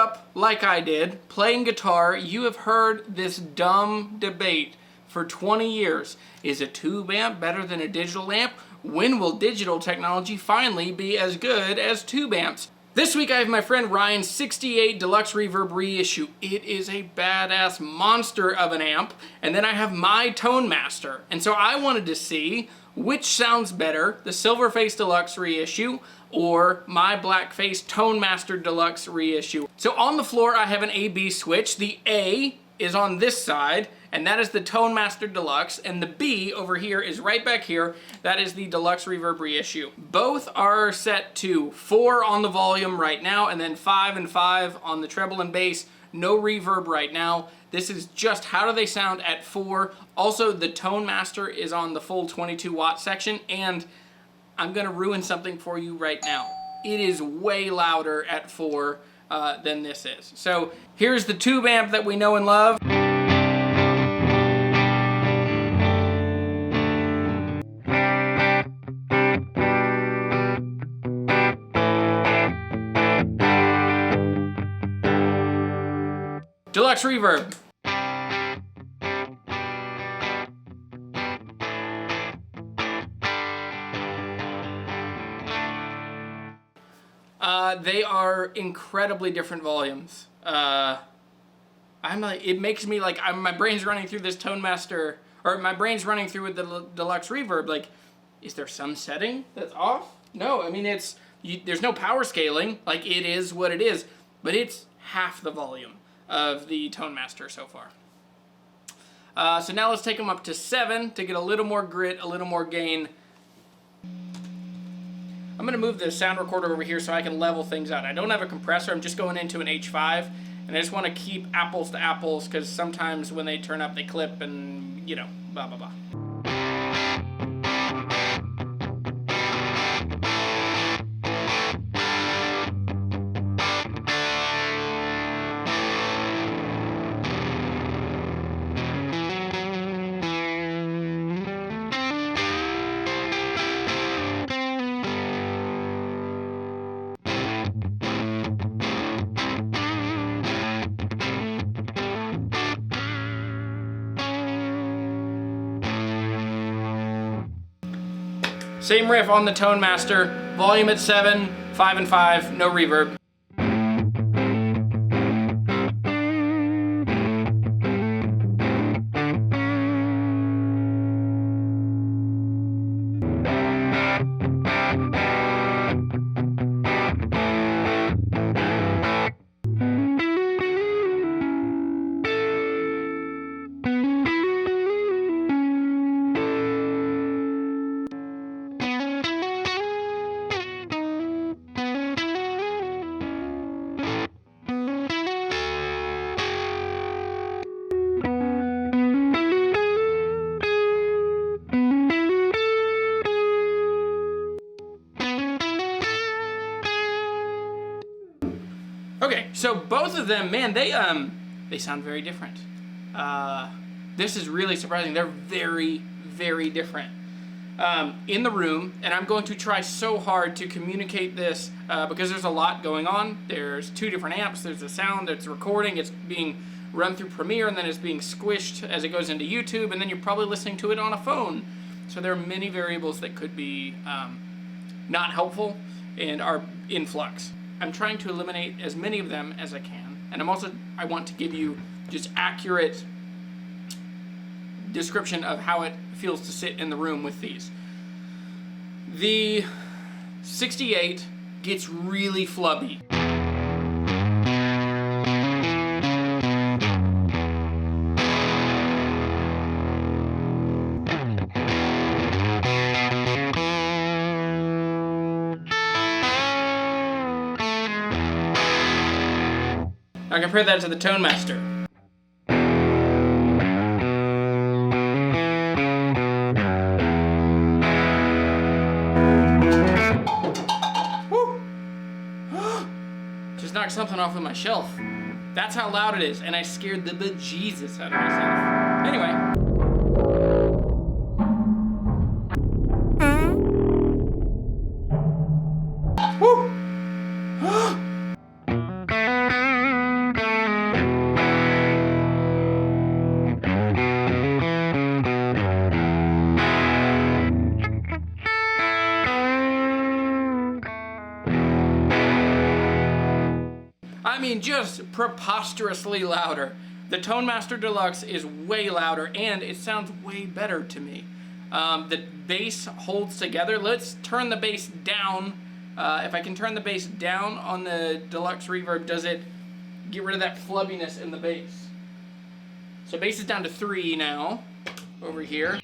up like I did, playing guitar, you have heard this dumb debate for 20 years. Is a tube amp better than a digital amp? When will digital technology finally be as good as tube amps? This week I have my friend Ryan's 68 Deluxe Reverb Reissue. It is a badass monster of an amp. And then I have my Tonemaster. And so I wanted to see which sounds better, the Silverface Deluxe Reissue or my Blackface Tonemaster Deluxe Reissue. So on the floor I have an A-B switch. The A is on this side, and that is the Tonemaster Deluxe, and the B over here is right back here. That is the Deluxe Reverb Reissue. Both are set to 4 on the volume right now, and then 5 and 5 on the treble and bass. No reverb right now. This is just how do they sound at 4. Also, the Tonemaster is on the full 22 watt section, and I'm gonna ruin something for you right now. It is way louder at 4 than this is. So here's the tube amp that we know and love. Deluxe Reverb. They are incredibly different volumes. It makes me like, my brain's running through this Tonemaster, or my brain's running through with the Deluxe Reverb. Like, is there some setting that's off? No, I mean, there's no power scaling. Like, it is what it is, but it's half the volume of the Tonemaster so far. So now let's take them up to 7 to get a little more grit, a little more gain. I'm gonna move the sound recorder over here so I can level things out. I don't have a compressor, I'm just going into an H5, and I just wanna keep apples to apples because sometimes when they turn up they clip and, you know, blah, blah, blah. Same riff on the Tonemaster, volume at 7, 5 and 5, no reverb. Okay, so both of them, man, they sound very different. This is really surprising. They're very, very different. In the room, and I'm going to try so hard to communicate this because there's a lot going on. There's 2 different amps. There's a sound that's recording. It's being run through Premiere, and then it's being squished as it goes into YouTube, and then you're probably listening to it on a phone. So there are many variables that could be not helpful and are in flux. I'm trying to eliminate as many of them as I can, and I want to give you just accurate description of how it feels to sit in the room with these. The 68 gets really flubby. Now compare that to the Tonemaster. Woo! Just knocked something off of my shelf. That's how loud it is, and I scared the bejesus out of myself. Anyway. Woo! mean, just preposterously louder. The Tonemaster Deluxe is way louder, and it sounds way better to me. The bass holds together. Let's turn the bass down. If I can turn the bass down on the Deluxe Reverb, does it get rid of that flubbiness in the bass? So bass is down to 3 now, over here.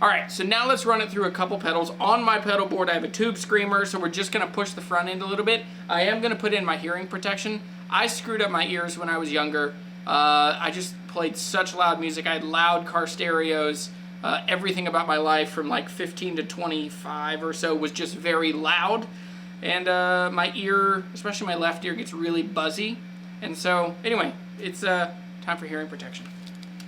Alright, so now let's run it through a couple pedals. On my pedal board I have a tube screamer, so we're just going to push the front end a little bit. I am going to put in my hearing protection. I screwed up my ears when I was younger. I just played such loud music. I had loud car stereos. Everything about my life from like 15 to 25 or so was just very loud. And my ear, especially my left ear, gets really buzzy. And so, anyway, it's time for hearing protection.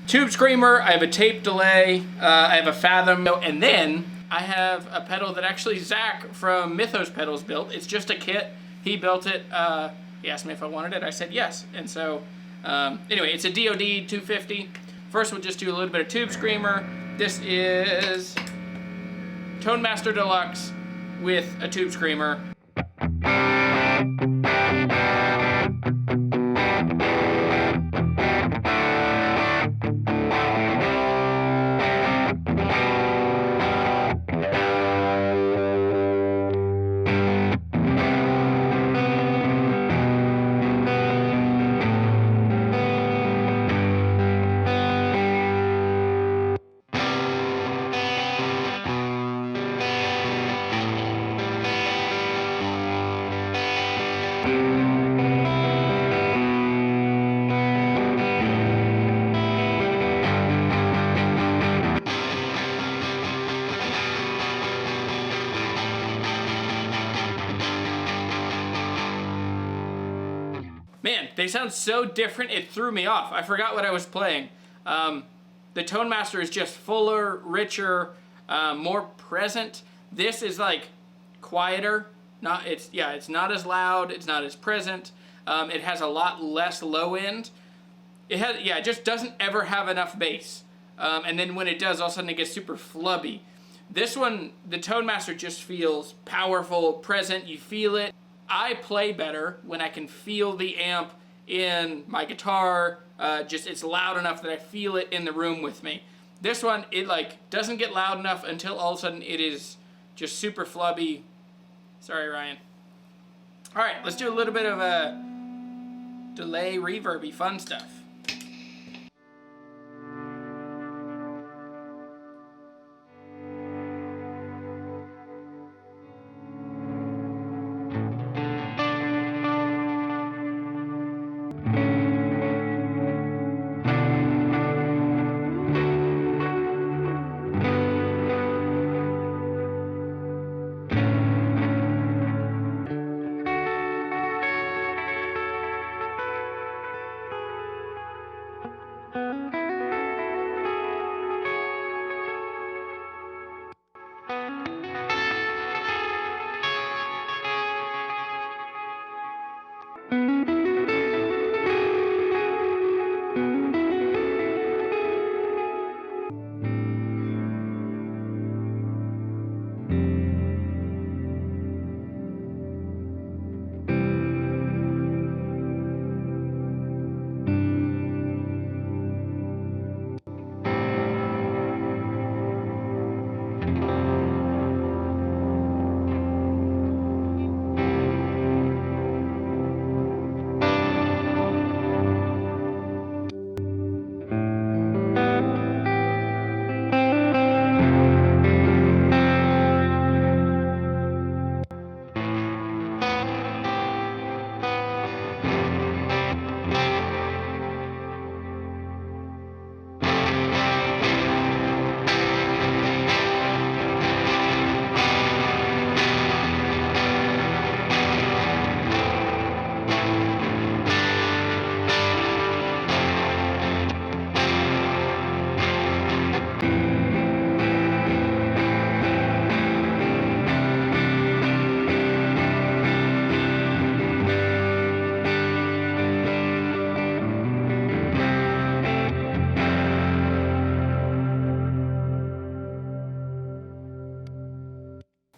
Tube screamer, I have a tape delay, I have a Fathom, and then I have a pedal that actually Zach from Mythos Pedals built. It's just a kit. He built it. He asked me if I wanted it. I said yes. And so, anyway, it's a DoD 250. First, we'll just do a little bit of tube screamer. This is Tonemaster Deluxe with a tube screamer. Man, they sound so different, it threw me off. I forgot what I was playing. The Tonemaster is just fuller, richer, more present. This is like quieter. It's not as loud, it's not as present. It has a lot less low end. It just doesn't ever have enough bass. And then when it does, all of a sudden it gets super flubby. This one, the Tonemaster just feels powerful, present, you feel it. I play better when I can feel the amp in my guitar. It's loud enough that I feel it in the room with me. This one, it like doesn't get loud enough until all of a sudden it is just super flubby. Sorry, Ryan. All right, let's do a little bit of a delay reverby fun stuff.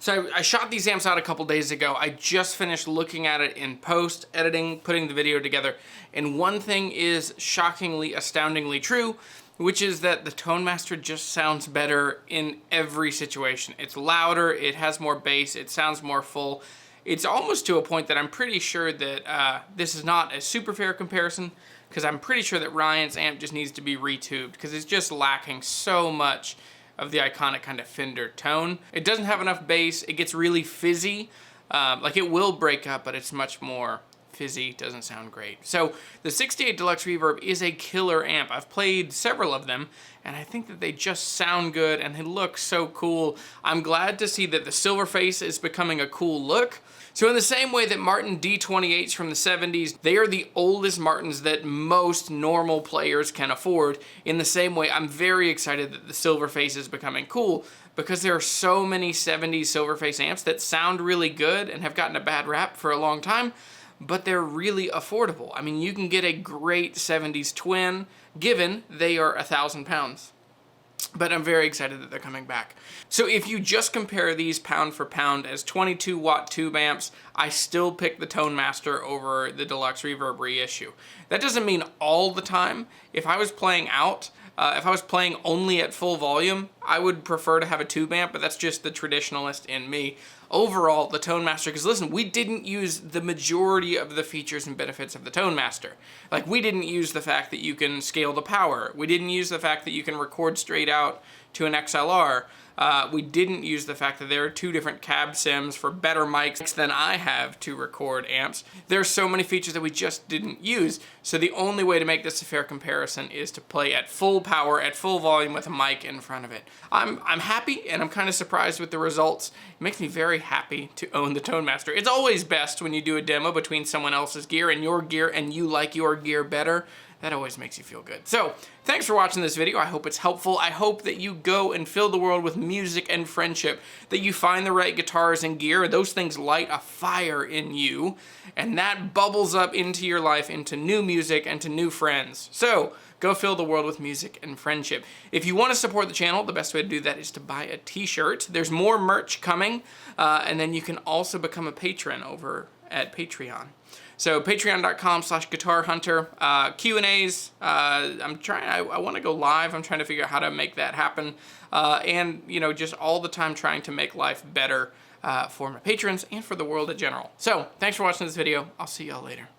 So I shot these amps out a couple days ago. I just finished looking at it in post, editing, putting the video together. And one thing is shockingly, astoundingly true, which is that the Tonemaster just sounds better in every situation. It's louder, it has more bass, it sounds more full. It's almost to a point that I'm pretty sure that this is not a super fair comparison, because I'm pretty sure that Ryan's amp just needs to be retubed, because it's just lacking so much of the iconic kind of Fender tone. It doesn't have enough bass, it gets really fizzy, like it will break up, but it's much more fizzy, doesn't sound great. So the 68 Deluxe Reverb is a killer amp. I've played several of them, and I think that they just sound good and they look so cool. I'm glad to see that the Silverface is becoming a cool look. So in the same way that Martin D28s from the 70s, they are the oldest Martins that most normal players can afford. In the same way, I'm very excited that the Silverface is becoming cool, because there are so many 70s Silverface amps that sound really good and have gotten a bad rap for a long time, but they're really affordable. I mean, you can get a great 70s twin, given they are £1,000. But I'm very excited that they're coming back. So if you just compare these pound for pound as 22 watt tube amps, I still pick the Tonemaster over the Deluxe Reverb Reissue. That doesn't mean all the time. If I was playing out, if I was playing only at full volume, I would prefer to have a tube amp, but that's just the traditionalist in me. Overall, the Tonemaster, because listen, we didn't use the majority of the features and benefits of the Tonemaster. Like, we didn't use the fact that you can scale the power. We didn't use the fact that you can record straight out to an XLR. We didn't use the fact that there are two different cab sims for better mics than I have to record amps. There's so many features that we just didn't use. So the only way to make this a fair comparison is to play at full power, at full volume with a mic in front of it. I'm happy, and I'm kind of surprised with the results. It makes me very happy to own the Tonemaster. It's always best when you do a demo between someone else's gear and your gear, and you like your gear better. That always makes you feel good. So, thanks for watching this video. I hope it's helpful. I hope that you go and fill the world with music and friendship, that you find the right guitars and gear. Those things light a fire in you, and that bubbles up into your life, into new music and to new friends. So, go fill the world with music and friendship. If you want to support the channel, the best way to do that is to buy a t-shirt. There's more merch coming, and then you can also become a patron over at Patreon. So patreon.com/guitarhunter, Q&As, I want to go live. I'm trying to figure out how to make that happen. And, you know, just all the time trying to make life better for my patrons and for the world in general. So, thanks for watching this video. I'll see y'all later.